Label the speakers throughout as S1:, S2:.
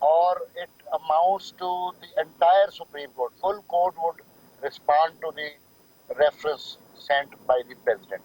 S1: or it amounts to the entire Supreme Court. Full court would respond to the reference sent by the president.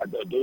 S2: 2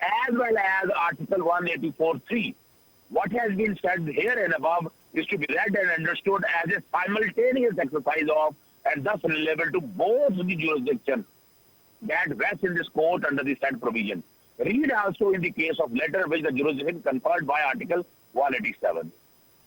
S2: as well as Article 184(3). What has been said here and above is to be read and understood as a simultaneous exercise of and thus relevant to both the jurisdiction that vests in this court under the said provision. Read also in the case of letter which the jurisdiction conferred by Article 187.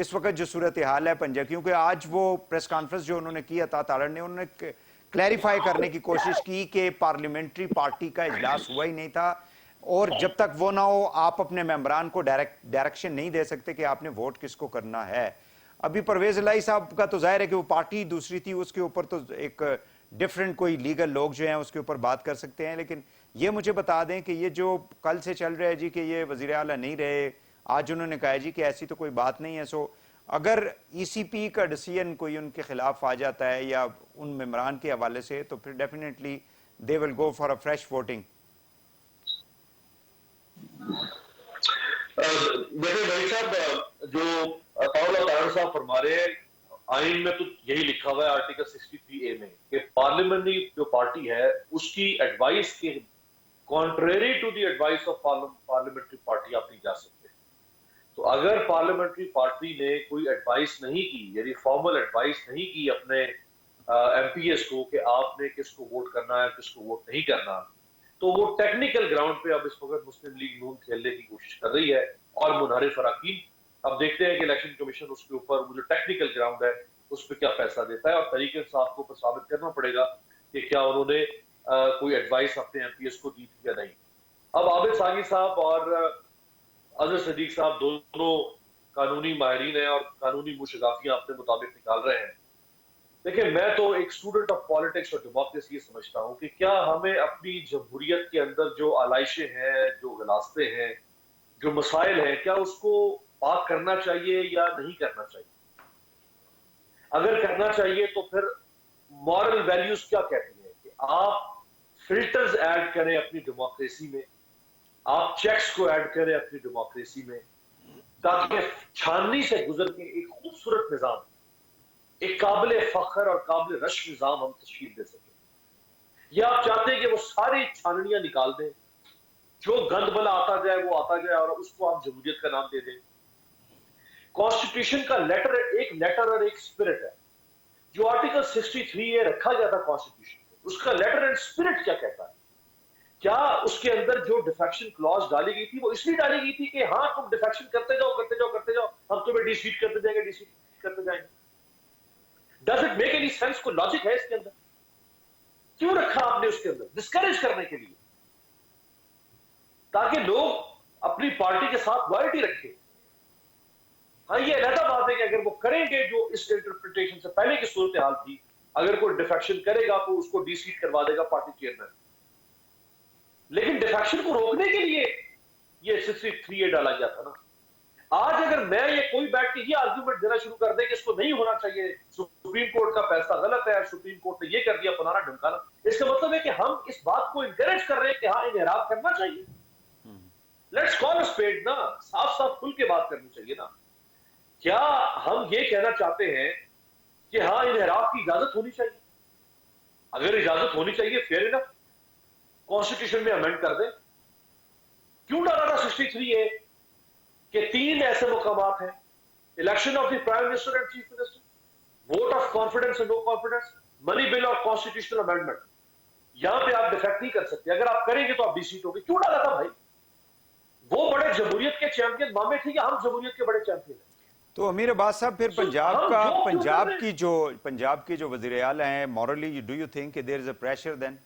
S3: اس وقت جو صورتحال ہے پنجاب، کیونکہ آج وہ press conference جو انہوں نے کیا تھا تارڑ نے، انہوں نے کلیریفائی کرنے کی کوشش کی کہ پارلیمنٹری پارٹی کا اجلاس ہوا ہی نہیں تھا، اور جب تک وہ نہ ہو آپ اپنے ممبران کو ڈائریکشن نہیں دے سکتے کہ آپ نے ووٹ کس کو کرنا ہے۔ ابھی پرویز الہی صاحب کا تو ظاہر ہے کہ وہ پارٹی دوسری تھی، اس کے اوپر تو ایک ڈیفرنٹ کوئی لیگل لوگ جو ہیں اس کے اوپر بات کر سکتے ہیں، لیکن یہ مجھے بتا دیں کہ یہ جو کل سے چل رہا ہے جی کہ یہ وزیر اعلیٰ نہیں رہے، آج انہوں نے کہا جی کہ ایسی تو کوئی بات نہیں ہے، سو اگر ای سی پی کا ڈیسیژن کوئی ان کے خلاف آ جاتا ہے یا ان ممبران کے حوالے سے، تو پھر definitely they will go for a fresh voting.
S4: دیکھیں بھائی صاحب، جو اللہ تعالیٰ صاحب فرما رہے ہیں، آئین میں تو یہی لکھا ہوا ہے آرٹیکل 63A میں کہ پارلیمنٹری جو پارٹی ہے اس کی ایڈوائس کے contrary to the advice of parliamentary party آپ نہیں جا سکتے۔ تو اگر پارلیمنٹری پارٹی نے کوئی ایڈوائس نہیں کی، یعنی فارمل ایڈوائس نہیں کی اپنے ایم پی ایس کو کہ آپ نے کس کو ووٹ کرنا ہے کس کو ووٹ نہیں کرنا، تو وہ ٹیکنیکل گراؤنڈ پہ اب اس وقت مسلم لیگ نون کھیلنے کی کوشش کر رہی ہے اور منحرف اراکین۔ اب دیکھتے ہیں کہ الیکشن کمیشن اس کے اوپر وہ جو ٹیکنیکل گراؤنڈ ہے اس پہ کیا فیصلہ دیتا ہے، اور طریق انصاف کو ثابت کرنا پڑے گا کہ کیا انہوں نے کوئی ایڈوائس اپنے ایم پی ایس کو دی تھی یا نہیں۔ اب عابد ساگی صاحب اور اظہر صدیق صاحب دونوں قانونی ماہرین ہیں اور قانونی مشغافیاں اپنے مطابق نکال رہے ہیں۔ دیکھیں میں تو ایک اسٹوڈنٹ آف پالیٹکس اور ڈیموکریسی یہ سمجھتا ہوں کہ کیا ہمیں اپنی جمہوریت کے اندر جو آلائشیں ہیں، جو غلاظتیں ہیں، جو مسائل ہیں، کیا اس کو پاک کرنا چاہیے یا نہیں کرنا چاہیے؟ اگر کرنا چاہیے تو پھر مورل ویلیوز کیا کہتی ہیں کہ آپ فلٹرز ایڈ کریں اپنی ڈیموکریسی میں، آپ چیکس کو ایڈ کریں اپنی ڈیموکریسی میں، تاکہ چھاننی سے گزر کے ایک خوبصورت نظام، ایک قابل فخر اور قابل رشک نظام ہم تشکیل دے سکیں۔ یا آپ چاہتے ہیں کہ وہ ساری چھاننیاں نکال دیں، جو گند بلا آتا جائے وہ آتا جائے اور اس کو آپ جمہوریت کا نام دے دیں؟ کانسٹیٹیوشن کا لیٹر ایک لیٹر اور ایک سپرٹ ہے۔ جو آرٹیکل 63A رکھا گیا تھا کانسٹیٹیوشن میں، اس کا لیٹر اینڈ سپرٹ کیا کہتا ہے؟ کیا اس کے اندر جو ڈیفیکشن کلاز ڈالی گئی تھی وہ اس لیے ڈالی گئی تھی کہ ہاں تم ڈیفیکشن کرتے جاؤ کرتے جاؤ کرتے جاؤ، ہم تمہیں ڈی سیٹ کرتے جائیں گے ڈی سیٹ کرتے جائیں گے؟ Does it make any sense? کوئی لاجک ہے اس کے اندر؟ کیوں رکھا آپ نے اس کے اندر؟ ڈسکریج کرنے کے لیے، تاکہ لوگ اپنی پارٹی کے ساتھ لائلٹی رکھیں۔ ہاں یہ علیحدہ بات ہے کہ اگر وہ کریں گے جو اس انٹرپریٹیشن سے پہلے کی صورتحال تھی، اگر کوئی ڈیفیکشن کرے گا تو اس کو ڈی سیٹ کروا دے گا پارٹی چیئرمین، لیکن ڈیفیکشن کو روکنے کے لیے یہ 63A ڈالا گیا تھا نا۔ آج اگر میں یہ کوئی بیٹھ کے یہ آرگیومنٹ دینا شروع کر دے کہ اس کو نہیں ہونا چاہیے، سپریم کورٹ کا فیصلہ غلط ہے، سپریم کورٹ نے یہ کر دیا فلانا ڈھمکانا، اس کا مطلب ہے کہ ہم اس بات کو انکریج کر رہے ہیں کہ ہاں انحراف کرنا چاہیے۔ لیٹس کال اے اسپیڈ نا، صاف صاف کھل کے بات کرنی چاہیے نا۔ کیا ہم یہ کہنا چاہتے ہیں کہ ہاں انحراف کی اجازت ہونی چاہیے؟ اگر اجازت ہونی چاہیے فیئر انف کانسٹیٹیوشن میں امینڈ کر دیں۔ کیوں ڈالا تھا 63A کہ 3 ایسے مقامات ہیں: election of the prime minister and chief minister, vote of confidence and no confidence, money bill اور کانسٹیٹیوشنل امینڈمنٹ۔ یہاں پہ آپ ڈیفیکٹ نہیں کر سکتے، اگر آپ کریں گے تو آپ ڈی سیٹ ہوگے۔ کیوں ڈالا تھا بھائی؟ وہ بڑے جمہوریت کے چیمپئن مامے تھے یا ہم جمہوریت کے بڑے چیمپئن ہیں؟
S3: تو امیر عباس صاحب پھر پنجاب کی جو وزیر اعلیٰ ہیں، مورلی ڈو یو تھنک کہ دیر از اے پریشر دین؟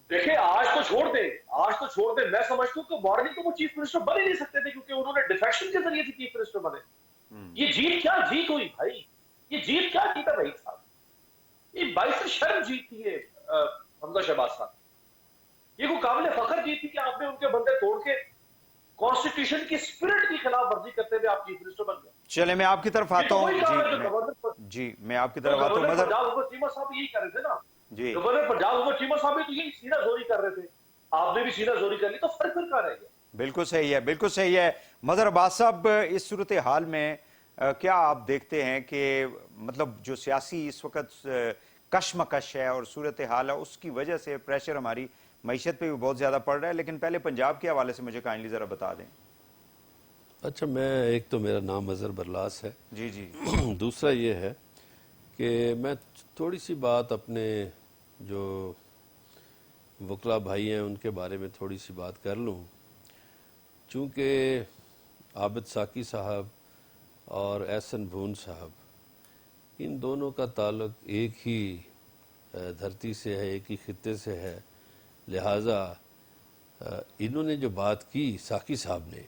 S4: دیکھیں آج تو چھوڑ دیں، میں سمجھتا ہوں کہ مورلی تو وہ چیف منسٹر بن ہی نہیں سکتے تھے، کیونکہ انہوں نے ڈیفیکشن کے ذریعے سے چیف منسٹر بنے۔ یہ جیت کیا جیت ہوئی بھائی؟ یہ جیت کیا جیتا بھائی صاحب؟ یہ باعث شرم جیت تھی یہ حمزہ شہباز صاحب۔ یہ کوئی قابل فخر جیت تھی کہ آپ نے ان کے بندے توڑ کے کانسٹیٹیوشن کی اسپرٹ کی خلاف ورزی کرتے ہوئے آپ چیف منسٹر بن گئے۔
S3: چلے میں آپ کی طرف آتا ہوں، جی میں آپ کی طرف آتا ہوں۔
S4: گورنر پنجاب عمر چیمہ صاحب یہی کر رہے تھے نا،
S3: جی
S4: گورنر پنجاب عمر چیمہ صاحب بھی تو یہی سینہ زوری کر رہے تھے، آپ نے بھی سینہ زوری کر لی، تو فرق پھر کہاں رہ گیا؟
S3: بالکل صحیح ہے، بالکل صحیح ہے۔ مظہر عباس صاحب اس صورتحال میں کیا آپ دیکھتے ہیں کہ مطلب جو سیاسی اس وقت کشمکش ہے اور صورتحال ہے، اس کی وجہ سے پریشر ہماری معیشت پہ بھی بہت زیادہ پڑ رہا ہے، لیکن پہلے پنجاب کے حوالے سے مجھے کائنڈلی ذرا بتا دیں۔
S5: اچھا، میں ایک تو میرا نام اظہر برلاس ہے،
S3: جی جی۔
S5: دوسرا یہ ہے کہ میں تھوڑی سی بات اپنے جو وکلا بھائی ہیں ان کے بارے میں تھوڑی سی بات کر لوں، چونکہ عابد ساکی صاحب اور احسن بھون صاحب، ان دونوں کا تعلق ایک ہی دھرتی سے ہے، ایک ہی خطے سے ہے، لہٰذا انہوں نے جو بات کی ساکی صاحب نے،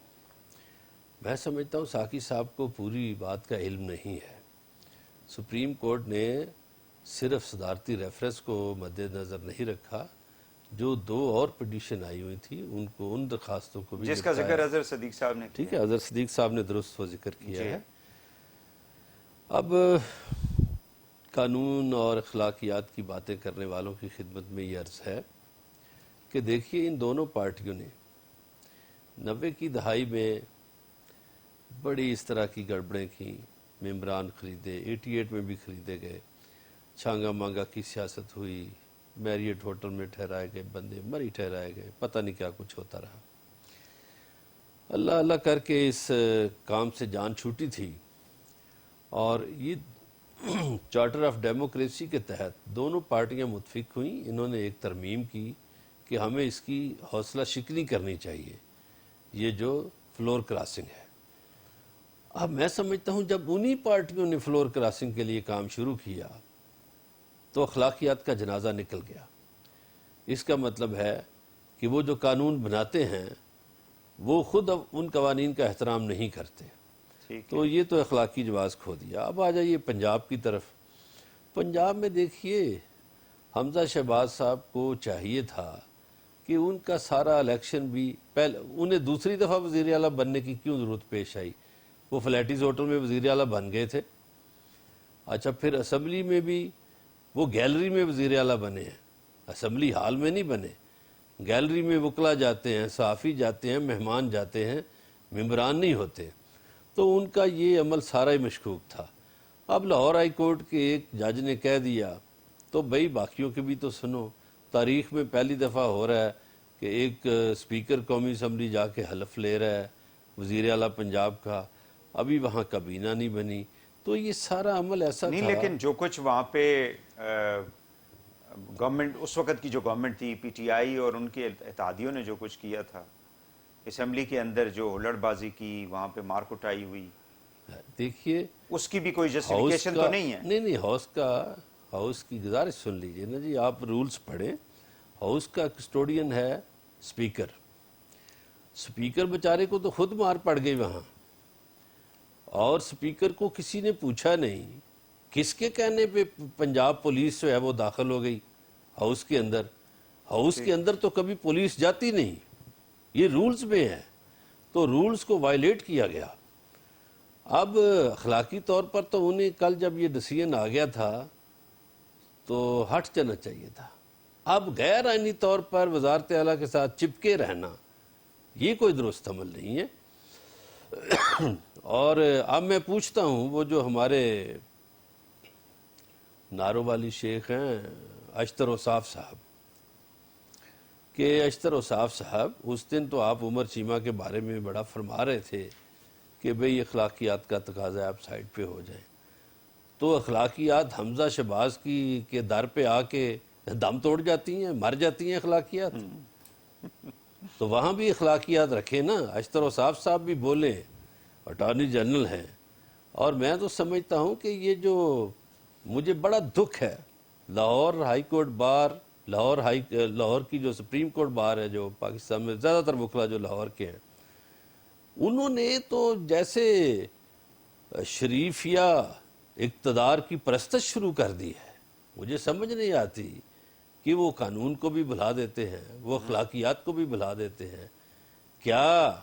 S5: میں سمجھتا ہوں ساکی صاحب کو پوری بات کا علم نہیں ہے۔ سپریم کورٹ نے صرف صدارتی ریفرنس کو مد نظر نہیں رکھا، جو 2 اور پٹیشن آئی ہوئی تھی ان کو، ان درخواستوں کو بھی
S3: جس کا
S5: نپٹایا۔
S3: ذکر اظہر صدیق صاحب نے
S5: ٹھیک ہے، اظہر صدیق صاحب نے درست وہ ذکر کیا
S3: جی۔
S5: ہے۔ اب قانون اور اخلاقیات کی باتیں کرنے والوں کی خدمت میں یہ عرض ہے کہ دیکھیے ان دونوں پارٹیوں نے 90 کی دہائی میں بڑی اس طرح کی گڑبڑیں کی، ممبران خریدے، 88 میں بھی خریدے گئے، چھانگا مانگا کی سیاست ہوئی، میریٹ ہوٹل میں ٹھہرائے گئے بندے، مری ٹھہرائے گئے، پتہ نہیں کیا کچھ ہوتا رہا۔ اللہ اللہ کر کے اس کام سے جان چھوٹی تھی، اور یہ چارٹر آف ڈیموکریسی کے تحت دونوں پارٹیاں متفق ہوئیں، انہوں نے ایک ترمیم کی کہ ہمیں اس کی حوصلہ شکنی کرنی چاہیے، یہ جو فلور کراسنگ ہے۔ اب میں سمجھتا ہوں جب انہی پارٹیوں نے فلور کراسنگ کے لیے کام شروع کیا تو اخلاقیات کا جنازہ نکل گیا۔ اس کا مطلب ہے کہ وہ جو قانون بناتے ہیں وہ خود اب ان قوانین کا احترام نہیں کرتے، تو یہ تو اخلاقی جواز کھو دیا۔ اب آ جائیے پنجاب کی طرف۔ پنجاب میں دیکھیے حمزہ شہباز صاحب کو چاہیے تھا کہ ان کا سارا الیکشن بھی پہلے، انہیں دوسری دفعہ وزیر اعلیٰ بننے کی کیوں ضرورت پیش آئی؟ وہ فلیٹیز ہوٹل میں وزیر اعلیٰ بن گئے تھے، اچھا پھر اسمبلی میں بھی وہ گیلری میں وزیر اعلیٰ بنے ہیں، اسمبلی ہال میں نہیں بنے، گیلری میں وکلا جاتے ہیں، صحافی جاتے ہیں، مہمان جاتے ہیں، ممبران نہیں ہوتے، تو ان کا یہ عمل سارا ہی مشکوک تھا۔ اب لاہور ہائی کورٹ کے ایک جج نے کہہ دیا تو بھئی باقیوں کے بھی تو سنو، تاریخ میں پہلی دفعہ ہو رہا ہے کہ ایک اسپیکر قومی اسمبلی جا کے حلف لے رہا ہے وزیر اعلیٰ پنجاب کا، ابھی وہاں کابینہ نہیں بنی، تو یہ سارا عمل ایسا
S3: نہیں،
S5: تھا۔
S3: لیکن جو کچھ وہاں پہ گورنمنٹ، اس وقت کی جو گورنمنٹ تھی پی ٹی آئی اور ان کے اتحادیوں نے جو کچھ کیا تھا، اسمبلی کے اندر جو ہلڑ بازی کی، وہاں پہ مار کٹائی ہوئی،
S5: دیکھیے
S3: اس کی بھی کوئی جسٹیفیکیشن تو نہیں ہے۔
S5: نہیں، ہاؤس کی گزارش سن لیجئے نا جی، آپ رولز پڑھیں۔ ہاؤس کا کسٹوڈین ہے سپیکر، سپیکر بیچارے کو تو خود مار پڑ گئی وہاں، اور سپیکر کو کسی نے پوچھا نہیں، کس کے کہنے پہ پنجاب پولیس جو ہے وہ داخل ہو گئی ہاؤس کے اندر؟ ہاؤس کے اندر تو کبھی پولیس جاتی نہیں، یہ رولز میں ہے، تو رولز کو وائلیٹ کیا گیا۔ اب اخلاقی طور پر تو انہیں کل جب یہ ڈیسیژن آ گیا تھا تو ہٹ جانا چاہیے تھا۔ اب غیر آئینی طور پر وزارت اعلیٰ کے ساتھ چپکے رہنا یہ کوئی درست عمل نہیں ہے۔ اور اب میں پوچھتا ہوں وہ جو ہمارے نارو والی شیخ ہیں اشتر اوصاف صاحب، کہ اشتر اوصاف صاحب اس دن تو آپ عمر چیمہ کے بارے میں بڑا فرما رہے تھے کہ بھئی اخلاقیات کا تقاضا ہے آپ سائڈ پہ ہو جائیں، تو اخلاقیات حمزہ شہباز کی کے در پہ آ کے دم توڑ جاتی ہیں، مر جاتی ہیں اخلاقیات، تو وہاں بھی اخلاقیات رکھیں نا۔ اشتر اوصاف صاحب بھی بولیں، اٹارنی جنرل ہیں، اور میں تو سمجھتا ہوں کہ یہ جو مجھے بڑا دکھ ہے، Lahore high court bar, Lahore کی جو سپریم کورٹ بار ہے جو پاکستان میں زیادہ تر وکلا جو لاہور کے ہیں، انہوں نے تو جیسے شریفیہ اقتدار کی پرستش شروع کر دی ہے۔ مجھے سمجھ نہیں آتی کہ وہ قانون کو بھی بھلا دیتے ہیں، وہ اخلاقیات کو بھی بھلا دیتے ہیں۔ کیا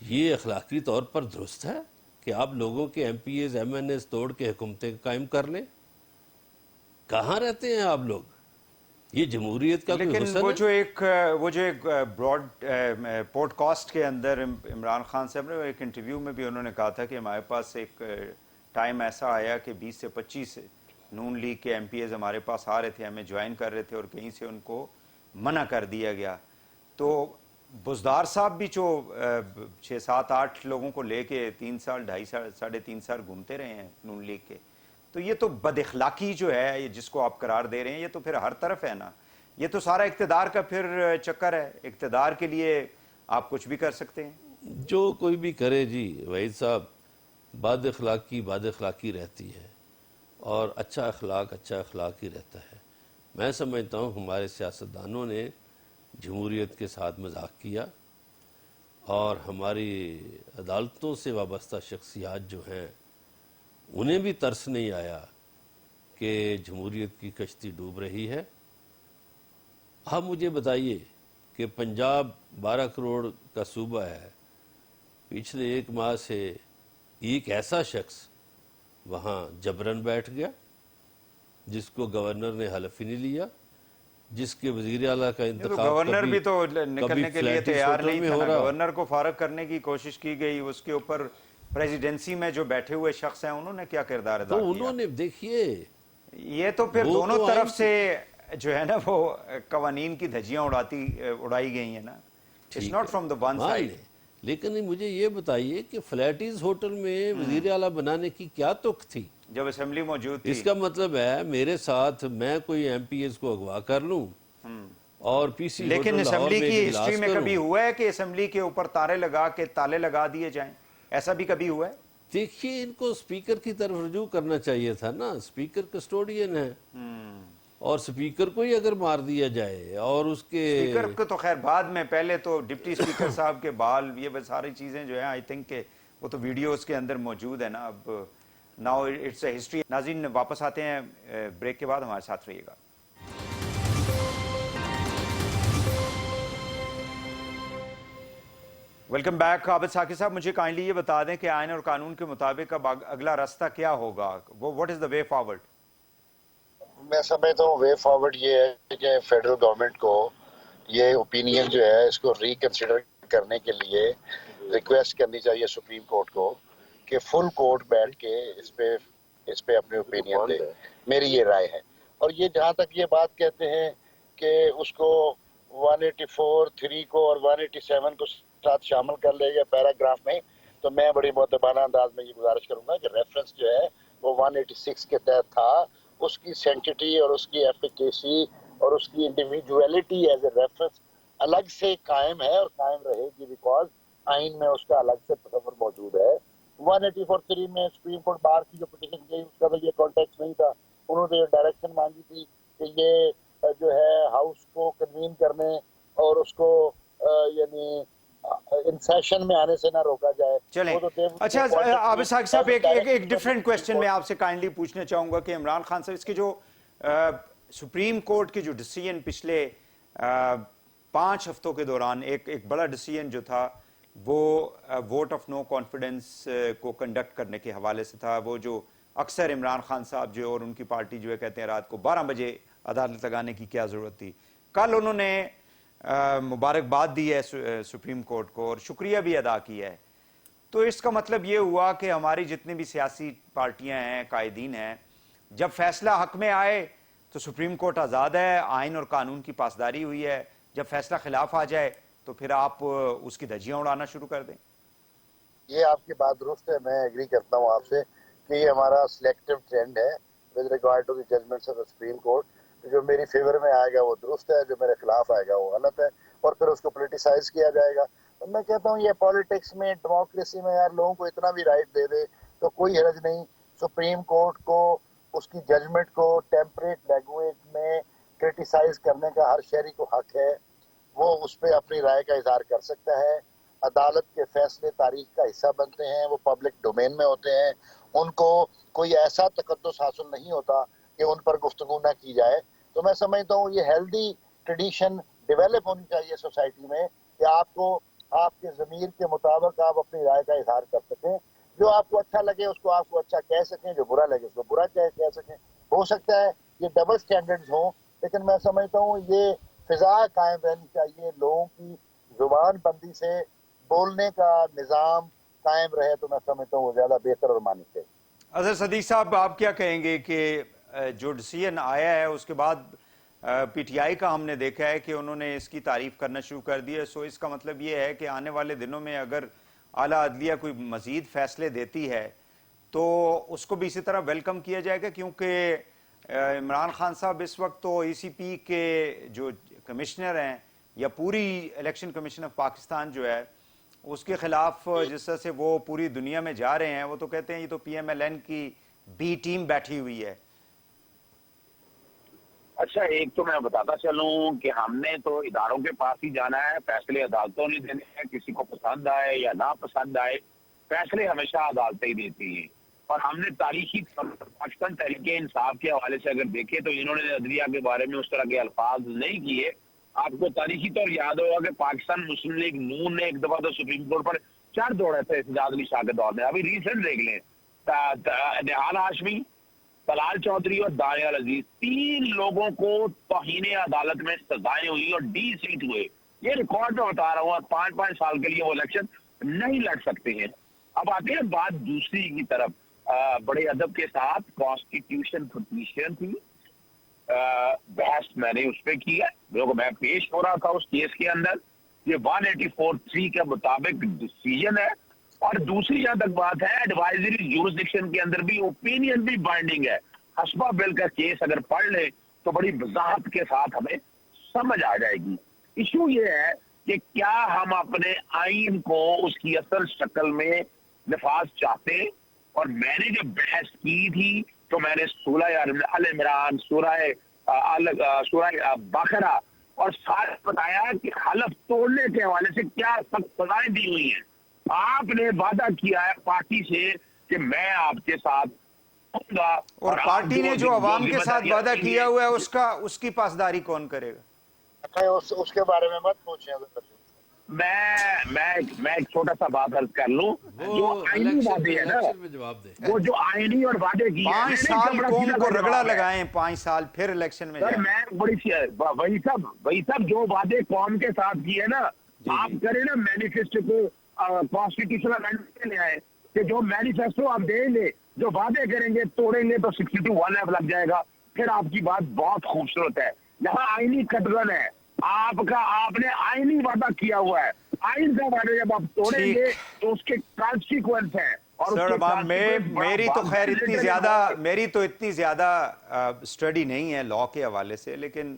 S5: یہ اخلاقی طور پر درست ہے کہ آپ لوگوں کے M P As M N As توڑ کے حکومتیں قائم کر لیں؟ کہاں رہتے ہیں آپ لوگ؟ یہ جمہوریت کا کوئی
S3: لیکن
S5: حسن
S3: وہ
S5: ہے؟
S3: جو ایک براڈ پوڈ کاسٹ کے اندر عمران خان صاحب نے ایک انٹرویو میں بھی انہوں نے کہا تھا کہ ہمارے پاس ایک ٹائم ایسا آیا کہ 20 سے 25 نون لیگ کے ایم پی ایز ہمارے پاس آ رہے تھے، ہمیں جوائن کر رہے تھے، اور کہیں سے ان کو منع کر دیا گیا۔ تو بزدار صاحب بھی جو 6 7 8 لوگوں کو لے کے 3 سال 2.5 سال 3.5 سال گھومتے رہے ہیں نون لیگ کے، تو یہ تو بد اخلاقی جو ہے یہ جس کو آپ قرار دے رہے ہیں، یہ تو پھر ہر طرف ہے نا، یہ تو سارا اقتدار کا پھر چکر ہے، اقتدار کے لیے آپ کچھ بھی کر سکتے ہیں۔
S5: جو کوئی بھی کرے جی وحید صاحب، بد اخلاقی رہتی ہے، اور اچھا اخلاق ہی رہتا ہے۔ میں سمجھتا ہوں ہمارے سیاستدانوں نے جمہوریت کے ساتھ مذاق کیا، اور ہماری عدالتوں سے وابستہ شخصیات جو ہیں انہیں بھی ترس نہیں آیا کہ جمہوریت کی کشتی ڈوب رہی ہے۔ اب مجھے بتائیے کہ پنجاب 12 کروڑ کا صوبہ ہے، پچھلے 1 ماہ سے ایک ایسا شخص وہاں جبرن بیٹھ گیا جس کو گورنر نے حلف ہی نہیں لیا، جس کے وزیر اعلیٰ کا
S3: یہ تو
S5: انتخاب
S3: گورنر
S5: کبھی
S3: بھی تو نکلنے کے لیے
S5: فلیٹس
S3: تیار
S5: ہوٹل
S3: نہیں
S5: میں
S3: تھا
S5: ہو
S3: نا،
S5: رہا۔
S3: گورنر کو فارغ کرنے کی کوشش کی گئی، اس کے اوپر پریزیڈنسی میں جو بیٹھے ہوئے شخص ہیں انہوں نے کیا کردار ادا
S5: تو
S3: کیا؟
S5: انہوں نے دیکھیے
S3: یہ تو پھر
S5: وہ
S3: دونوں
S5: تو
S3: طرف
S5: آئین
S3: سے جو ہے نا وہ قوانین کی دھجیاں اڑائی گئی ہیں نا، it's not from the one
S5: man
S3: side.
S5: لیں، لیکن مجھے یہ بتائیے کہ فلیٹیز ہوٹل میں وزیر اعلیٰ بنانے کی کیا تک تھی؟
S3: جب اسمبلی موجود تھی
S5: اس کا مطلب ہے میرے ساتھ میں کوئی ایم پی ایز کو اغوا کر لوں اور پی سی
S3: لیکن
S5: ہوٹل لاہور
S3: اسمبلی
S5: میں
S3: کی
S5: ایک
S3: ہسٹری
S5: اجلاس
S3: میں
S5: کروں۔
S3: کبھی ہوا ہے کہ اسمبلی کے اوپر تالے لگا دیے جائیں؟ ایسا بھی کبھی ہوا ہے؟
S5: دیکھیے ان کو اسپیکر کی طرف رجوع کرنا چاہیے تھا نا، اسپیکر کسٹوڈین ہے، اور اسپیکر کو ہی اگر مار دیا جائے اور اس کے
S3: اسپیکر کو تو خیر بعد میں، پہلے تو ڈپٹی اسپیکر صاحب کے بال، یہ ساری چیزیں جو ہیں آئی تھنک کہ وہ تو ویڈیوز کے اندر موجود ہے نا۔ اب ناؤ اٹس اے ہسٹری۔ ناظرین واپس آتے ہیں بریک کے بعد، ہمارے ساتھ رہیے گا۔ Welcome back. عابد ثاقب صاحب، مجھے کائنڈلی یہ بتا دیں کہ آئین اور قانون کے مطابق اب اگلا راستہ کیا ہوگا؟ What is the way forward?
S1: میں سمجھتا ہوں وے فارورڈ یہ ہے کہ فیڈرل گورنمنٹ کو یہ اوپینین جو ہے اس کو ریکنسیڈر کرنے کے لیے ریکویسٹ کرنی چاہیے سپریم کورٹ کو کہ فل کورٹ بیٹھ کے اس پہ اپنی اوپینین دے۔ میری یہ رائے ہے۔ اور یہ جہاں تک یہ بات کہتے ہیں کہ اس کو 184(3) کو اور 187 کو ساتھ شامل کر لے گا پیراگراف میں، تو میں بڑی معتبانہ انداز میں یہ گزارش کروں گا کہ ریفرنس جو ہے وہ 186 کے تحت تھا، اس کی سینٹیٹی اور اس کی ایفیکیسی اور اس کی انڈیویجویلٹی ایز اے ریفرنس الگ سے قائم ہے اور قائم رہے گی، بیکاز آئین میں اس کا الگ سے تصور موجود ہے۔ 184(3) میں سپریم کورٹ بار کی جو پٹیشن گئی اس کا تو یہ کانٹیکس نہیں تھا، انہوں نے ڈائریکشن مانگی تھی کہ یہ جو ہے ہاؤس کو کنوین کرنے اور اس کو یعنی ان سیشن میں آنے سے نہ روکا جائے۔
S3: چلیں اچھا عابد ثاقب صاحب، ایک ڈیفرنٹ کویسچن میں آپ سے کائنڈلی پوچھنا چاہوں گا کہ عمران خان صاحب، اس کے جو سپریم کورٹ کے جو ڈیسیژن پچھلے 5 ہفتوں کے دوران، ایک بڑا ڈیسیژن جو تھا وہ ووٹ آف نو کانفیڈنس کو کنڈکٹ کرنے کے حوالے سے تھا، وہ جو اکثر عمران خان صاحب جو اور ان کی پارٹی جو ہے کہتے ہیں رات کو 12 بجے عدالت لگانے کی کیا ضرورت تھی۔ کل انہوں نے مبارکباد دی ہے سپریم کورٹ کو اور شکریہ بھی ادا کیا ہے، تو اس کا مطلب یہ ہوا کہ ہماری جتنی بھی سیاسی پارٹیاں ہیں، قائدین ہیں، جب فیصلہ حق میں آئے تو سپریم کورٹ آزاد ہے، آئین اور قانون کی پاسداری ہوئی ہے، جب فیصلہ خلاف آ جائے تو پھر آپ اس کی دھجیاں اڑانا شروع کر دیں۔
S1: یہ آپ کی بات درست ہے، میں ایگری کرتا ہوں آپ سے کہ یہ ہمارا سلیکٹیو ٹرینڈ ہے with regard to the judgments of Supreme Court. جو میری فیور میں آئے گا وہ درست ہے، جو میرے خلاف آئے گا وہ غلط ہے، اور پھر اس کو پولیٹیسائز کیا جائے گا۔ تو میں کہتا ہوں یہ پالیٹکس میں، ڈیموکریسی میں یار لوگوں کو اتنا بھی رائٹ دے دے تو کوئی حرج نہیں۔ سپریم کورٹ کو اس کی ججمنٹ کو ٹیمپریٹ لینگویج میں کرٹیسائز کرنے کا ہر شہری کو حق ہے، وہ اس پہ اپنی رائے کا اظہار کر سکتا ہے۔ عدالت کے فیصلے تاریخ کا حصہ بنتے ہیں، وہ پبلک ڈومین میں ہوتے ہیں، ان کو کوئی ایسا تقدس حاصل نہیں ہوتا کہ ان پر گفتگو نہ کی جائے۔ تو میں سمجھتا ہوں یہ ہیلدی ٹریڈیشن ڈیولپ ہونی چاہیے سوسائٹی میں کہ آپ کو آپ کے ضمیر کے مطابق آپ اپنی رائے کا اظہار کر سکیں، جو آپ کو اچھا لگے اس کو آپ کو اچھا کہہ سکیں، جو برا لگے اس کو برا کہہ سکیں۔ ہو سکتا ہے یہ ڈبل سٹینڈرڈز ہوں، لیکن میں سمجھتا ہوں یہ فضا قائم رہنی چاہیے، لوگوں کی زبان بندی سے بولنے کا نظام قائم رہے، تو میں سمجھتا ہوں وہ زیادہ بہتر اور مانی چاہیے۔
S3: اظہر صدیق صاحب، آپ کیا کہیں گے کہ جو ڈیسیژن آیا ہے اس کے بعد پی ٹی آئی کا ہم نے دیکھا ہے کہ انہوں نے اس کی تعریف کرنا شروع کر دی ہے، سو اس کا مطلب یہ ہے کہ آنے والے دنوں میں اگر اعلیٰ عدلیہ کوئی مزید فیصلے دیتی ہے تو اس کو بھی اسی طرح ویلکم کیا جائے گا، کیونکہ عمران خان صاحب اس وقت تو ای سی پی کے جو کمشنر ہیں یا پوری الیکشن کمیشن آف پاکستان جو ہے اس کے خلاف جس طرح سے وہ پوری دنیا میں جا رہے ہیں، وہ تو کہتے ہیں یہ تو پی ایم ایل این کی بی ٹیم بیٹھی ہوئی ہے.
S2: اچھا ایک تو میں بتاتا چلوں کہ ہم نے تو اداروں کے پاس ہی جانا ہے، فیصلے عدالتوں نے دینے ہیں، کسی کو پسند آئے یا نا پسند آئے فیصلے ہمیشہ عدالتیں ہی دیتی ہیں. اور ہم نے تاریخی پاکستان تحریک انصاف کے حوالے سے اگر دیکھیں تو انہوں نے عدلیہ کے بارے میں اس طرح کے الفاظ نہیں کیے. آپ کو تاریخی طور یاد ہوگا کہ پاکستان مسلم لیگ نون نے ایک دفعہ تو سپریم کورٹ پر چڑھ دوڑے تھے احتجاج علی شاہ کے دور میں. ابھی ریسنٹ دیکھ لیں نہال ہاشمی، طلال چودھری اور دانیال عزیز، 3 لوگوں کو توہین عدالت میں سزائیں ہوئی اور ڈی سیٹ ہوئے. یہ ریکارڈ میں بتا رہا ہوں، 5 سال کے لیے وہ الیکشن نہیں لڑ سکتے ہیں. اب آتے ہیں بات دوسری کی طرف. بڑے ادب کے ساتھ کانسٹیٹیوشن پٹیشن تھی، بحث میں نے اس پہ کی ہے جو میں پیش ہو رہا تھا اس کیس کے اندر. یہ 184(3) کے مطابق ڈیسیجن ہے. اور دوسری جہاں تک بات ہے ایڈوائزری جورسڈکشن کے اندر بھی اوپینین بھی بائنڈنگ ہے. حسبہ بل کا کیس اگر پڑھ لیں تو بڑی وضاحت کے ساتھ ہمیں سمجھ آ جائے گی. ایشو یہ ہے کہ کیا ہم اپنے آئین کو اس کی اصل شکل میں نفاذ چاہتے ہیں. اور میں نے جب بحث کی تھی تو میں نے سورہ ال عمران، سورہ بقرہ اور سارے بتایا کہ حلف توڑنے کے حوالے سے کیا سخت سزائیں دی ہوئی ہیں. آپ نے وعدہ کیا ہے پارٹی سے کہ میں آپ کے ساتھ ہوں گا،
S3: اور پارٹی نے جو عوام کے ساتھ وعدہ کیا ہوا ہے اس کی پاسداری کون کرے گا؟
S1: اس کے بارے میں مت پوچھیں.
S2: میں ایک چھوٹا سا بات عرض کر لوں. جو آئینی وعدے ہیں نا، وہ جو آئینی اور وعدے کی
S3: 5 سال قوم کو رگڑا لگائیں، 5 سال پھر الیکشن میں جائیں.
S2: میں بڑی وہی سب جو وعدے قوم کے ساتھ کیے نا، آپ کریں نا مینیفیسٹو کو کانسٹیٹیوشنل امینڈمنٹ لے آئے کہ جو مینیفیسٹو آپ دیں گے، جو وعدے کریں گے توڑیں گے تو 62(1) لگ جائے گا. پھر آپ کی بات بہت خوبصورت ہے. یہاں آئینی کٹگن ہے. آپ نے آئینی وعدہ کیا ہوا ہے. آئین کا وعدہ جب آپ توڑیں گے تو اس کے کانسیکوینس ہیں.
S3: سر میری تو خیر میری تو اتنی زیادہ اسٹڈی نہیں ہے لا کے حوالے سے، لیکن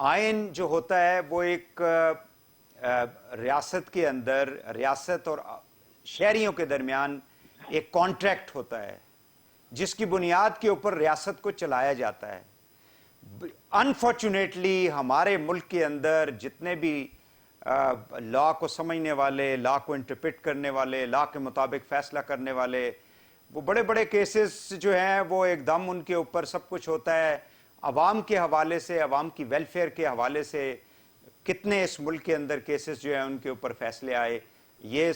S3: آئین جو ہوتا ہے وہ ایک ریاست کے اندر ریاست اور شہریوں کے درمیان ایک کانٹریکٹ ہوتا ہے جس کی بنیاد کے اوپر ریاست کو چلایا جاتا ہے. انفارچونیٹلی ہمارے ملک کے اندر جتنے بھی لا کو سمجھنے والے، لا کو انٹرپریٹ کرنے والے، لا کے مطابق فیصلہ کرنے والے، وہ بڑے بڑے کیسز جو ہیں وہ ایک دم ان کے اوپر سب کچھ ہوتا ہے عوام کے حوالے سے، عوام کی ویلفیئر کے حوالے سے. کتنے اس ملک کے اندر کیسز جو ہیں ان کے اوپر فیصلے آئے. یہ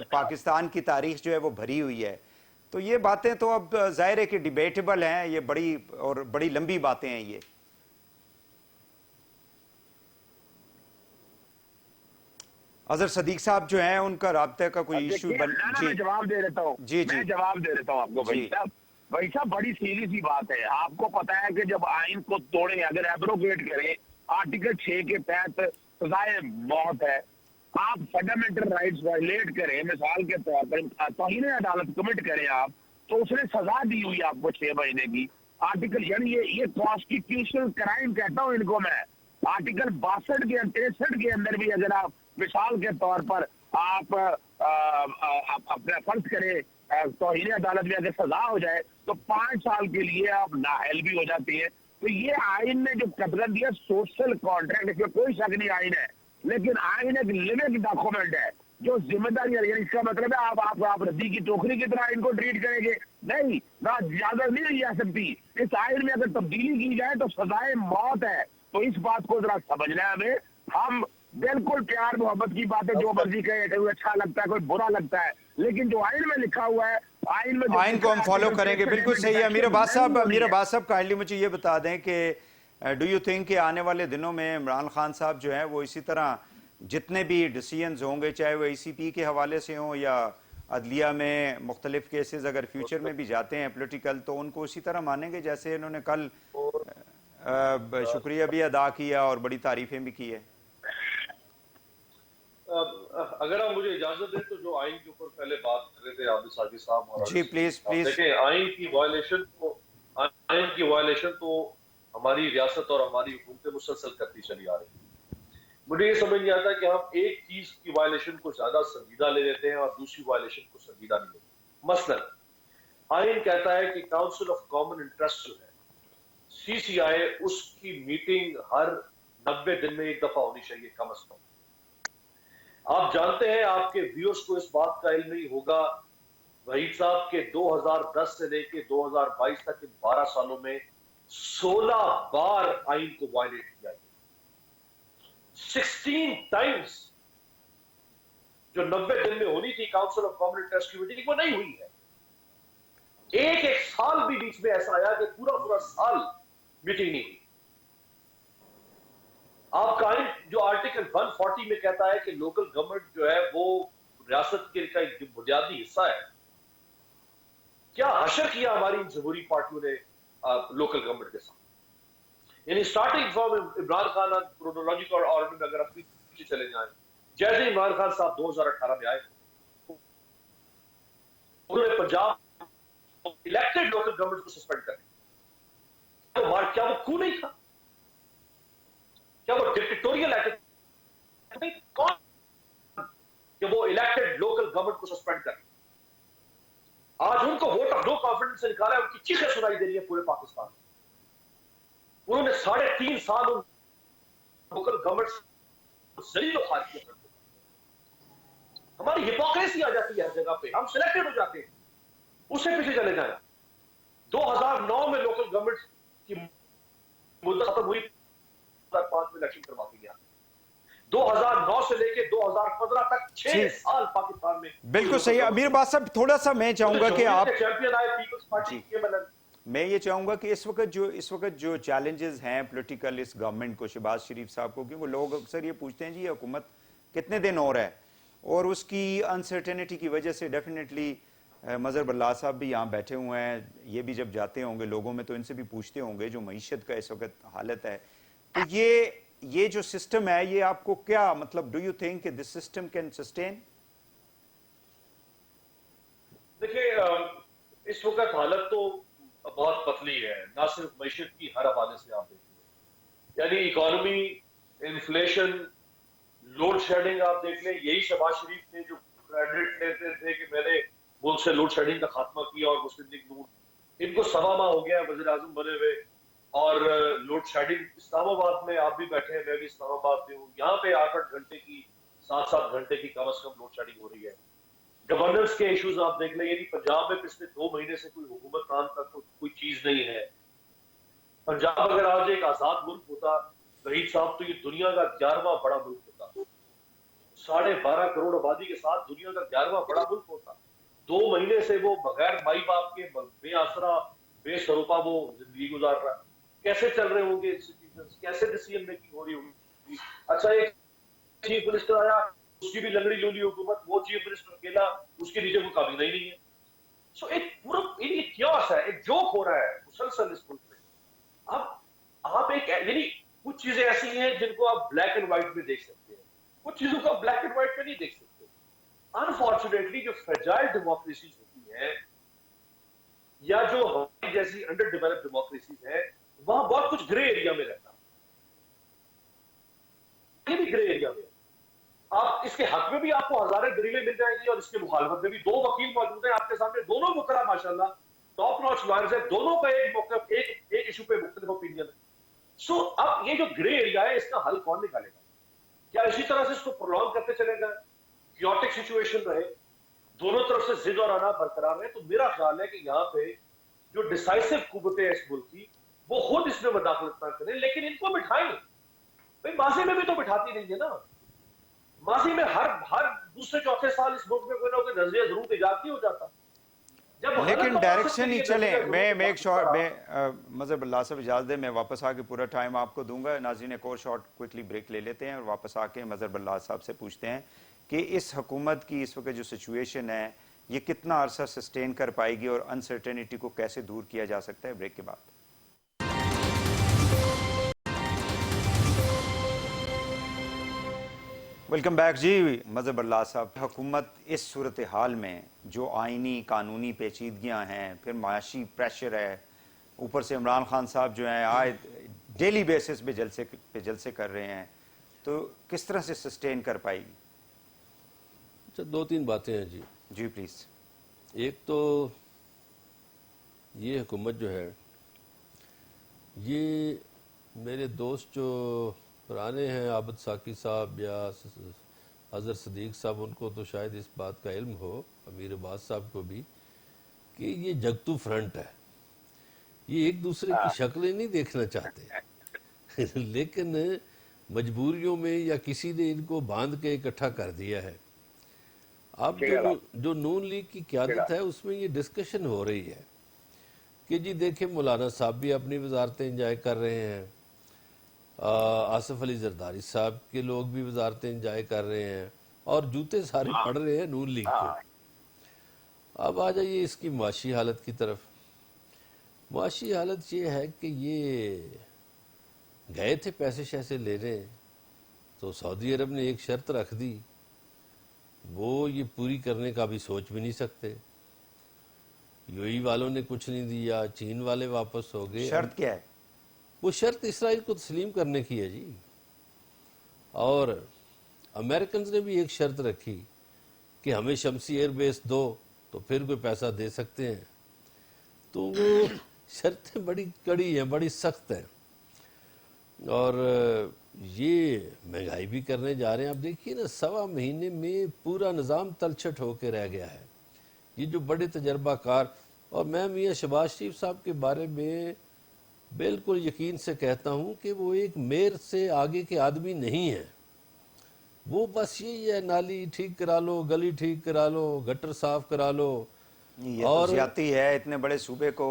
S3: پاکستان کی تاریخ جو ہے وہ بھری ہوئی ہے. تو یہ باتیں تو اب ظاہر ہے کہ ڈیبیٹیبل ہیں، یہ بڑی لمبی باتیں ہیں. یہ اظہر صدیق صاحب جو ہیں ان کا رابطے کا کوئی ایشو
S2: میں جواب دے دیتا ہوں. میں جواب دے دیتا ہوں آپ کو. بھائی صاحب بڑی سیدھی سی بات ہے. آپ کو پتا ہے کہ جب آئین کو توڑیں، اگر ایبروگیٹ کریں، آرٹیکل 6 کے تحت سزائے موت ہے. آپ فنڈامنٹل رائٹس وائلیٹ کریں، مثال کے طور پر توہین عدالت کمٹ کریں آپ، تو اس نے سزا دی ہوئی آپ کو 6 مہینے کی. آرٹیکل یعنی یہ کانسٹیٹیوشنل کرائم کہتا ہوں ان کو میں. آرٹیکل 62 کے 63 کے اندر بھی اگر آپ مثال کے طور پر آپ اپنا فرض کریں توہین عدالت میں اگر سزا ہو جائے تو 5 سال کے لیے آپ نااہل بھی ہو جاتے ہیں. تو یہ آئین نے جو قدرت دیا سوشل کانٹریکٹ، اس میں کوئی شک نہیں آئین ہے، لیکن آئین ایک لیونگ ڈاکومنٹ ہے جو ذمہ داری ہے. یعنی اس کا مطلب ہے آپ ردی کی ٹوکری کی طرح ان کو ٹریٹ کریں گے؟ نہیں، نہ اجازت نہیں دی جا سکتی. اس آئین میں اگر تبدیلی کی جائے تو سزائے موت ہے. تو اس بات کو ذرا سمجھنا ہے ہمیں. ہم بالکل پیار محبت کی باتیں جو مرضی کہیں، کوئی اچھا لگتا ہے کوئی برا لگتا ہے، لیکن جو آئین میں لکھا ہوا ہے
S3: آئین کو ہم فالو کریں گے. بالکل صحیح ہے. امیر عباس صاحب کائنڈلی مجھے یہ بتا دیں کہ ڈو یو تھنک کہ آنے والے دنوں میں عمران خان صاحب جو ہیں وہ اسی طرح جتنے بھی ڈیسیجنز ہوں گے، چاہے وہ ای سی پی کے حوالے سے ہوں یا عدلیہ میں مختلف کیسز اگر فیوچر میں بھی جاتے ہیں پولیٹیکل، تو ان کو اسی طرح مانیں گے جیسے انہوں نے کل شکریہ بھی ادا کیا اور بڑی تعریفیں بھی کی ہے؟
S4: اگر آپ مجھے اجازت دیں تو جو آئین کے اوپر پہلے بات کر رہے تھے عابد ساقی صاحب،
S3: جی پلیز
S4: دیکھیں آئین کی وائلیشن تو ہماری ریاست اور ہماری حکومتیں مسلسل کرتی چلی آ رہی ہیں. مجھے یہ سمجھ نہیں آتا کہ ہم ایک چیز کی وائلیشن کو زیادہ سنجیدہ لے لیتے ہیں اور دوسری وائلیشن کو سنجیدہ نہیں لیتے. مثلا آئین کہتا ہے کہ کاؤنسل آف کامن انٹرسٹ جو ہے سی سی آئی اس کی میٹنگ ہر 90 دن میں ایک دفعہ ہونی چاہیے کم از کم. آپ جانتے ہیں, آپ کے ویورز کو اس بات کا علم نہیں ہوگا, وحید صاحب کے 2010 سے لے کے 2022 تک ان 12 سالوں میں 16 بار آئین کو وائلیٹ کیا گیا. 16 ٹائمز جو 90 دن میں ہونی تھی کاؤنسل آف کامن انٹرسٹ کی میٹنگ وہ نہیں ہوئی ہے. ایک سال بھی بیچ میں ایسا آیا کہ پورا سال میٹنگ نہیں ہوئی. آپ کا آئین جو آرٹیکل 140 میں کہتا ہے کہ لوکل گورنمنٹ جو ہے وہ ریاست کے کا ایک بنیادی حصہ ہے, کیا حشر کیا ہماری جمہوری پارٹیوں نے لوکل گورنمنٹ کے ساتھ. یعنی starting from Imran Khan chronological order میں اگر آپ پیچھے چلے جائیں, جیسے عمران خان صاحب 2018 میں آئے انہوں نے پنجاب الیکٹڈ لوکل گورنمنٹ کو سسپینڈ کر دیا. کیا وہ کیوں نہیں تھا؟ کیا وہ ڈکٹیٹوریل ایکٹ کون کہ وہ الیکٹڈ لوکل گورنمنٹ کو سسپینڈ کر دیا؟ آج ان کو ووٹ آف نو کانفیڈنس سے نکالا ہے, ان کی چیخیں سنائی دے رہی ہے پورے پاکستان. انہوں نے 3.5 سال لوکل گورنمنٹ ذلیل و خوار کیا. ہماری ہپوکریسی آ جاتی ہے ہر جگہ پہ, ہم سلیکٹڈ ہو جاتے ہیں. اس سے پیچھے چلے جائیں, 2009 میں لوکل گورنمنٹ کی مدت ختم ہوئی, 2005 میں الیکشن کروا کے گیا. 2009 سے لے کے 2015 تک 6 سال پاکستان میں.
S3: بالکل صحیح. امیر باز صاحب تھوڑا سا میں چاہوں گا کہ آپ
S4: چیمپئن آئے پیپلز پارٹی کے
S3: میں یہ چاہوں گا کہ اس وقت جو چیلنجز ہیں پولیٹیکل اس گورنمنٹ کو, شہباز شریف صاحب کو, کیونکہ لوگ اکثر یہ پوچھتے ہیں جی یہ حکومت کتنے دن اور ہے, اور اس کی انسرٹینٹی کی وجہ سے ڈیفینیٹلی مظہر باللہ صاحب بھی یہاں بیٹھے ہوئے ہیں, یہ بھی جب جاتے ہوں گے لوگوں میں تو ان سے بھی پوچھتے ہوں گے جو معیشت کا اس وقت حالت ہے. تو یہ جو سسٹم ہے یہ آپ کو کیا مطلب, ڈو یو تھنک کہ دس سسٹم کین سسٹین؟
S4: دیکھیں اس وقت حالت تو بہت پتلی ہے, نہ صرف معیشت کی, ہر حوالے سے آپ دیکھیں, یعنی اکانومی, انفلیشن, لوڈ شیڈنگ آپ دیکھ لیں. یہی شہباز شریف نے جو کریڈٹ لیتے تھے کہ میں نے ملک سے لوڈ شیڈنگ کا خاتمہ کیا, اور مسلم لیگ نون ان کو 1.25 ماہ ہو گیا وزیر اعظم بنے ہوئے, اور لوڈ شیڈنگ اسلام آباد میں آپ بھی بیٹھے ہیں, میں بھی اسلام آباد میں ہوں, یہاں پہ 8-8 گھنٹے کی 7-7 گھنٹے کی کم از کم لوڈ شیڈنگ ہو رہی ہے. گورننس کے ایشوز آپ دیکھ لیں, یعنی پنجاب میں پچھلے 2 مہینے سے کوئی حکومت نام کا کوئی چیز نہیں ہے. پنجاب اگر آج ایک آزاد ملک ہوتا وحید صاحب تو یہ دنیا کا 11واں بڑا ملک ہوتا, 12.5 کروڑ آبادی کے ساتھ دنیا کا 11واں بڑا ملک ہوتا. 2 مہینے سے وہ بغیر مائی باپ کے بے آسرا بے سروپا وہ زندگی گزار رہا ہے. کیسے چل رہے ہوں گے انسٹیٹیوشنز, کیسے ڈیسیژن میکنگ ہو رہی ہوگی. اچھا ایک چیف منسٹر آیا, اس کی بھی لنگڑی لولی حکومت, وہ چیف منسٹر اکیلا, اس کے نیچے کوئی کابینہ ہی نہیں ہے. سو ایک پورا ایک کیوس ہے, ایک جوک ہو رہا ہے مسلسل اس ملک میں. اب آپ ایک یعنی کچھ چیزیں ایسی ہیں جن کو آپ بلیک اینڈ وائٹ میں دیکھ سکتے ہیں, کچھ چیزوں کو آپ بلیک اینڈ وائٹ میں نہیں دیکھ سکتے. انفارچونیٹلی جو فریجائل ڈیموکریسیز ہوتی ہیں یا جو ہماری جیسی انڈر ڈیولپ ڈیموکریسیز ہیں, وہاں بہت کچھ گرے ایریا میں رہتا. یہ بھی گرے ایریا میں, آپ اس کے حق میں بھی آپ کو ہزاریں دلیلیں مل جائیں گی, اور اس کے مخالفت میں بھی 2 وکیل موجود ہیں آپ کے سامنے, دونوں مکرم ماشاءاللہ ٹاپ نوچ لائرز ہیں, دونوں کا ایک موقف ایک ایشو پہ مختلف اوپینین ہے. سو اب یہ جو گرے ایریا ہے اس کا حل کون نکالے گا؟ کیا اسی طرح سے اس کو پرولونگ کرتے چلے گا, کیوٹک سچویشن رہے, دونوں طرف سے ضد اور آنا برقرار رہے؟ تو میرا خیال ہے کہ یہاں پہ جو ڈیسائسو قوتیں ہیں اس ملک کی وہ خود اس میں مداخلت نہ کریں, لیکن ان کو بٹھائیں. بھائی ماضی میں بھی تو بٹھاتی نہیں ہے نا, ماضی میں ہر دوسرے چوتھے سال اس ملک میں کوئی نہ کوئی نظریہ ضرور ایجاد ہو جاتا.
S3: لیکن ڈائریکشن ہی چلیں. میں ایک شارٹ میں مظہر باللہ صاحب اجازت دیں, میں واپس آ کے پورا ٹائم آپ کو دوں گا. ناظرین ایک اور شارٹ کوئکلی بریک لے لیتے ہیں اور واپس آ کے مظہر باللہ صاحب سے پوچھتے ہیں کہ اس حکومت کی اس وقت جو سچویشن ہے یہ کتنا عرصہ سسٹین کر پائے گی اور انسرٹینٹی کو کیسے دور کیا جا سکتا ہے. بریک کے بعد ویلکم بیک. جی مظہر باللہ صاحب, حکومت اس صورتحال میں جو آئینی قانونی پیچیدگیاں ہیں, پھر معاشی پریشر ہے, اوپر سے عمران خان صاحب جو ہیں آئے ڈیلی بیسس پہ جلسے کر رہے ہیں, تو کس طرح سے سسٹین کر پائے گی؟
S5: اچھا، دو تین باتیں ہیں جی.
S3: جی پلیز.
S5: ایک تو یہ حکومت جو ہے، یہ میرے دوست جو پرانے ہیں، عابد ساکی صاحب یا اظہر صدیق صاحب، ان کو تو شاید اس بات کا علم ہو، امیر عباس صاحب کو بھی، کہ یہ جگتو فرنٹ ہے. یہ ایک دوسرے کی شکلیں نہیں دیکھنا چاہتے لیکن مجبوریوں میں یا کسی نے ان کو باندھ کے اکٹھا کر دیا ہے. اب جو نون لیگ کی قیادت ہے اس میں یہ ڈسکشن ہو رہی ہے کہ جی دیکھیں مولانا صاحب بھی اپنی وزارتیں انجوائے کر رہے ہیں، آصف علی زرداری صاحب کے لوگ بھی وزارتیں انجوائے کر رہے ہیں، اور جوتے سارے پڑ رہے ہیں نون لیگ کو. اب آ جائیے اس کی معاشی حالت کی طرف. معاشی حالت یہ ہے کہ یہ گئے تھے پیسے شیسے لینے، تو سعودی عرب نے ایک شرط رکھ دی، وہ یہ پوری کرنے کا بھی سوچ بھی نہیں سکتے. یو ای والوں نے کچھ نہیں دیا، چین والے واپس ہو گئے.
S3: شرط کیا ہے؟
S5: وہ شرط اسرائیل کو تسلیم کرنے کی ہے جی. اور امریکنز نے بھی ایک شرط رکھی کہ ہمیں شمسی ایئر بیس دو تو پھر کوئی پیسہ دے سکتے ہیں. تو وہ شرطیں بڑی کڑی ہیں، بڑی سخت ہیں، اور یہ مہنگائی بھی کرنے جا رہے ہیں. اب دیکھیے نا، 1.25 مہینے میں پورا نظام تلچھٹ ہو کے رہ گیا ہے. یہ جو بڑے تجربہ کار، اور میں میاں شہباز شریف صاحب کے بارے میں بالکل یقین سے کہتا ہوں کہ وہ ایک میئر سے آگے کے آدمی نہیں ہیں. وہ بس یہی ہے، نالی ٹھیک کرا لو، گلی ٹھیک کرا لو، گٹر صاف کرا لو.
S3: یہ تو زیادتی ہے، اتنے بڑے صوبے کو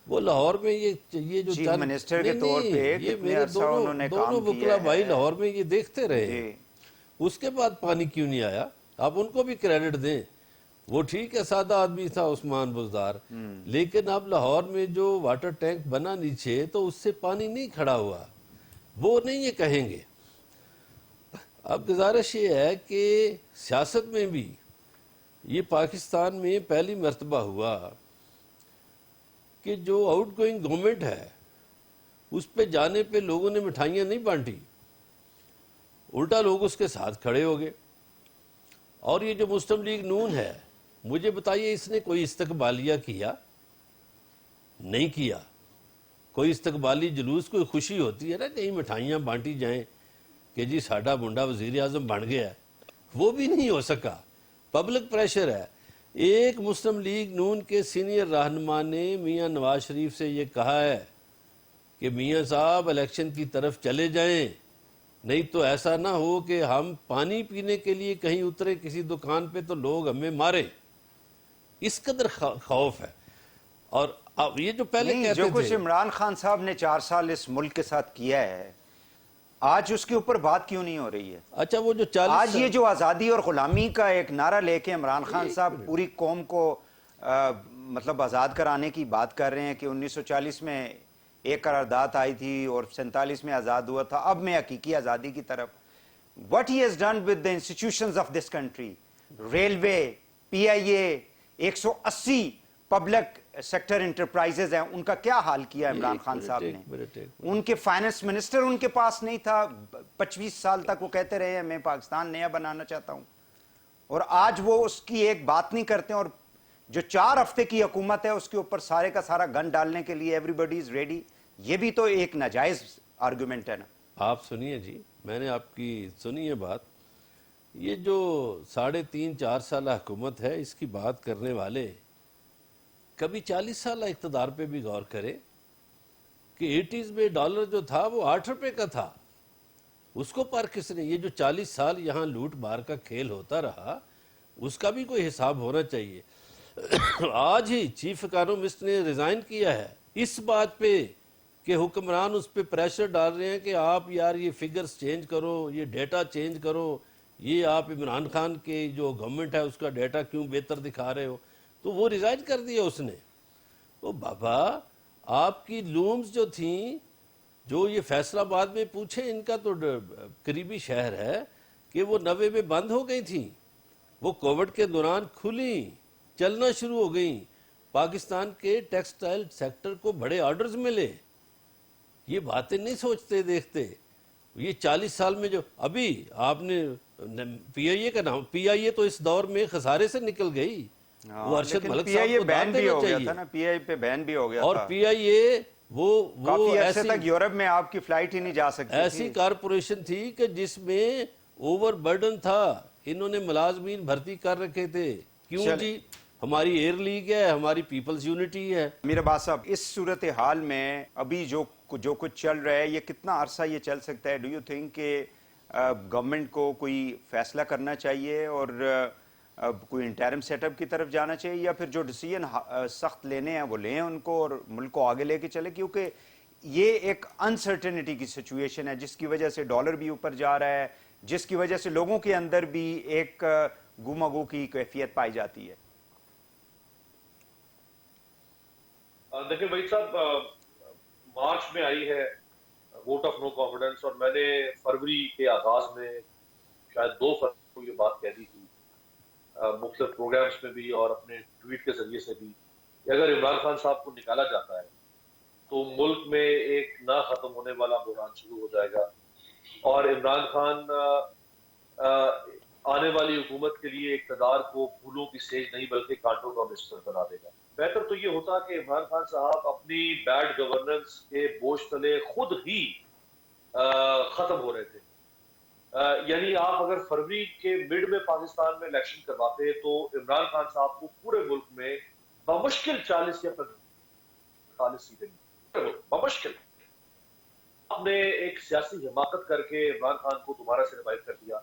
S5: وہ لاہور میں یہ جو
S3: چیف منسٹر کے طور پہ
S5: یہ
S3: کتنے
S5: میرے
S3: عرصہ انہوں نے
S5: دونوں
S3: کام
S5: وکلا
S3: کیا
S5: بھائی
S3: ہے.
S5: لاہور میں یہ دیکھتے رہے ہیں.
S3: جی.
S5: اس کے بعد پانی کیوں نہیں آیا؟ آپ ان کو بھی کریڈٹ دیں. وہ ٹھیک ہے سادہ آدمی تھا عثمان بزدار، لیکن اب لاہور میں جو واٹر ٹینک بنا نیچے تو اس سے پانی نہیں کھڑا ہوا. وہ نہیں یہ کہیں گے. اب گزارش یہ ہے کہ سیاست میں بھی یہ پاکستان میں پہلی مرتبہ ہوا کہ جو آؤٹ گوئنگ گورنمنٹ ہے اس پہ جانے پہ لوگوں نے مٹھائیاں نہیں بانٹی، الٹا لوگ اس کے ساتھ کھڑے ہو گئے. اور یہ جو مسلم لیگ نون ہے، مجھے بتائیے اس نے کوئی استقبالیہ کیا؟ نہیں کیا. کوئی استقبالی جلوس، کوئی خوشی ہوتی ہے نا کہیں مٹھائیاں بانٹی جائیں کہ جی ساڈا منڈا وزیر اعظم بن گیا ہے، وہ بھی نہیں ہو سکا. پبلک پریشر ہے. ایک مسلم لیگ نون کے سینئر رہنما نے میاں نواز شریف سے یہ کہا ہے کہ میاں صاحب الیکشن کی طرف چلے جائیں، نہیں تو ایسا نہ ہو کہ ہم پانی پینے کے لیے کہیں اترے کسی دکان پہ تو لوگ ہمیں مارے. اس قدر خوف ہے. اور اب یہ جو پہلے کہتے
S3: جو کچھ
S5: تھے،
S3: عمران خان صاحب نے 4 سال اس ملک کے ساتھ کیا ہے، آج اس کے اوپر بات کیوں نہیں ہو رہی ہے؟
S5: اچھا وہ جو 40
S3: آج یہ جو آزادی اور غلامی کا ایک نعرہ لے کے عمران خان صاحب پوری قوم کو مطلب آزاد کرانے کی بات کر رہے ہیں کہ 1940 میں ایک قرارداد آئی تھی اور 47 میں آزاد ہوا تھا، اب میں حقیقی آزادی کی طرف. What he has done with the institutions of this country, railway, P I a, 180 public sector enterprises ہیں، ان کا کیا حال کیا عمران خان صاحب نے؟ ان کے فائنانس منسٹر ان کے پاس نہیں تھا. 25 سال تک وہ کہتے رہے ہیں میں پاکستان نیا بنانا چاہتا ہوں، اور آج وہ اس کی ایک بات نہیں کرتے. اور جو 4 ہفتے کی حکومت ہے اس کے اوپر سارے کا سارا گن ڈالنے کے لیے ایوری از ریڈی. یہ بھی تو ایک ناجائز آرگومنٹ ہے نا.
S5: آپ سنیے جی، میں نے آپ کی سنی ہے بات. یہ جو 3.5-4 سالہ حکومت ہے، اس کی بات کرنے والے کبھی 40 سالہ اقتدار پہ بھی غور کرے کہ 80s میں ڈالر جو تھا وہ 8 روپے کا تھا. اس کو پر کس نے؟ یہ جو 40 سال یہاں لوٹ مار کا کھیل ہوتا رہا، اس کا بھی کوئی حساب ہونا چاہیے. آج ہی چیف اکانومسٹ نے ریزائن کیا ہے اس بات پہ کہ حکمران اس پہ پریشر ڈال رہے ہیں کہ آپ یار یہ فگرز چینج کرو، یہ ڈیٹا چینج کرو، یہ آپ عمران خان کے جو گورنمنٹ ہے اس کا ڈیٹا کیوں بہتر دکھا رہے ہو. تو وہ ریزائن کر دیا اس نے. تو بابا آپ کی لومز جو تھیں، جو یہ فیصلہ آباد میں پوچھیں، ان کا تو قریبی شہر ہے کہ وہ 90 میں بند ہو گئی تھیں، وہ کووڈ کے دوران کھلیں، چلنا شروع ہو گئیں. پاکستان کے ٹیکسٹائل سیکٹر کو بڑے آرڈرز ملے. یہ باتیں نہیں سوچتے دیکھتے. یہ 40 سال میں جو ابھی آپ نے پی آئی اے کا نام، پی آئی اے تو اس دور میں خسارے سے نکل گئی، وہ ارشد ملک
S3: پی آئی
S5: صاحب
S3: اے
S5: کو
S3: بین
S5: داد
S3: بھی
S5: دینا
S3: ہو گیا
S5: چاہیے.
S3: تھا نا، پی آئی پہ بین بھی ہو گیا
S5: اور
S3: تھا.
S5: پی آئی اے وہ
S3: کافی عرصے
S5: ایسی
S3: تک یورپ میں آپ کی فلائٹ ہی نہیں جا سکتی
S5: ایسی کارپوریشن تھی کہ جس میں اوور برڈن تھا، انہوں نے ملازمین بھرتی کر رکھے تھے. کیوں جی؟ ہماری ایئر لیگ ہے، ہماری پیپلز یونٹی ہے.
S3: امیر عباس صاحب، اس صورتحال میں ابھی جو کچھ چل رہا ہے، یہ کتنا عرصہ یہ چل سکتا ہے؟ ڈو یو تھنک کہ گورنمنٹ کو کوئی فیصلہ کرنا چاہیے اور کوئی انٹرم سیٹ اپ کی طرف جانا چاہیے، یا پھر جو ڈیسیژن سخت لینے ہیں وہ لیں ان کو اور ملک کو آگے لے کے چلے؟ کیونکہ یہ ایک انسرٹنٹی کی سچویشن ہے جس کی وجہ سے ڈالر بھی اوپر جا رہا ہے، جس کی وجہ سے لوگوں کے اندر بھی ایک گمگو کی کیفیت پائی جاتی ہے.
S4: دیکھیں وحید صاحب، مارچ میں آئی ہے ووٹ آف نو کانفیڈنس، اور میں نے فروری کے آغاز میں شاید 2 فروری کو یہ بات کہہ دی تھی مختلف پروگرامز میں بھی اور اپنے ٹویٹ کے ذریعے سے بھی، کہ اگر عمران خان صاحب کو نکالا جاتا ہے تو ملک میں ایک نہ ختم ہونے والا بحران شروع ہو جائے گا، اور عمران خان آنے والی حکومت کے لیے اقتدار کو پھولوں کی سیج نہیں بلکہ کانٹوں کا بستر بنا دے گا. بہتر تو یہ ہوتا کہ عمران خان صاحب اپنی بیڈ گورننس کے بوجھ تلے خود ہی ختم ہو رہے تھے. یعنی آپ اگر فروری کے مڈ میں پاکستان میں الیکشن کرواتے تو عمران خان صاحب کو پورے ملک میں بمشکل 40 یا 45 سیٹیں بمشکل. آپ نے ایک سیاسی حماقت کر کے عمران خان کو دوبارہ سے ریوائیو کر دیا.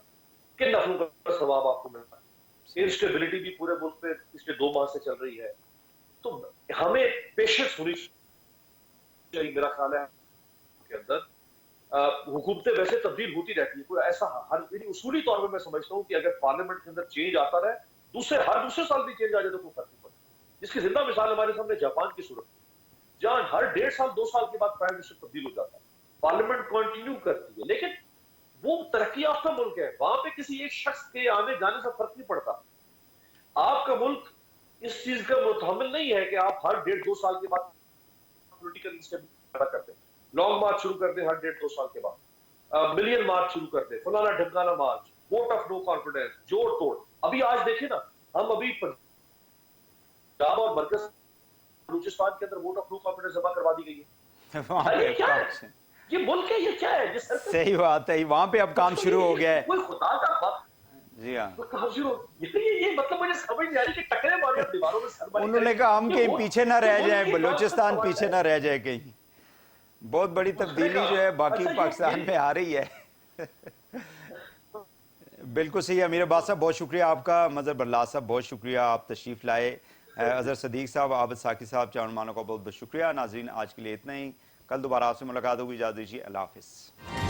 S4: کن نفلوں کا ثواب آپ کو ملتا ہے؟ انسٹیبلٹی بھی پورے ملک میں پچھلے 2 ماہ سے چل رہی ہے. تو ہمیں پیشنس ہونی چاہیے میرا خیال ہے کے اندر. حکومتیں ویسے تبدیل ہوتی رہتی ہیں، کوئی ایسا اصولی طور پہ میں سمجھتا ہوں کہ اگر پارلیمنٹ کے اندر چینج آتا رہے، ہر دوسرے سال بھی چینج آ جائے تو کوئی فرق نہیں پڑتا. جس کی زندہ مثال ہمارے سامنے جاپان کی صورت، جہاں ہر 1.5 سال 2 سال کے بعد پرائم منسٹر تبدیل ہو جاتا ہے، پارلیمنٹ کنٹینیو کرتی ہے. لیکن وہ ترقی یافتہ ملک ہے، وہاں پہ کسی ایک شخص کے آنے جانے سے فرق نہیں پڑتا. آپ کا ملک اس چیز کا متحمل نہیں ہے کہ آپ ہر 1.5-2 سال کے بعد پولیٹیکل انسٹیبلٹی پیدا کرتے ہیں، لانگ مارچ شروع کر دیں ہر 1.5-2 سال کے بعد، ملین مارچ شروع کر دیں، فلانا ڈھمکانا march, vote of no confidence, جوڑ توڑ. ابھی آج دیکھیں نا، ہم ابھی پنجاب اور مرکز بلوچستان کے اندر ووٹ آف نو کانفیڈنس جمع کروا دی گئی ہے. کیا ہے یہ ملک ہے؟ یہ کیا ہے؟
S3: صحیح بات ہے، وہاں پہ اب کام شروع ہو گیا ہے.
S4: کوئی خدا کا بات.
S3: جی ہاں،
S4: یہ مطلب مجھے سمجھ نہیں آ رہی کہ ٹکرے مارے دیواروں میں سر ماری.
S3: انہوں نے کہا ہم کہیں پیچھے نہ رہ جائیں، بلوچستان پیچھے نہ رہ جائے کہیں. بہت بڑی تبدیلی جو ہے باقی پاکستان میں آ رہی ہے. بالکل صحیح. امیر عباس صاحب بہت شکریہ آپ کا. مظہر برلاس صاحب بہت شکریہ، آپ تشریف لائے. اظہر صدیق صاحب، عابد ساقی صاحب، چارن مانو کا بہت بہت شکریہ. ناظرین آج کے لیے اتنا ہی، کل دوبارہ آپ سے ملاقات ہوگی. اجازت دیجیے، اللہ حافظ.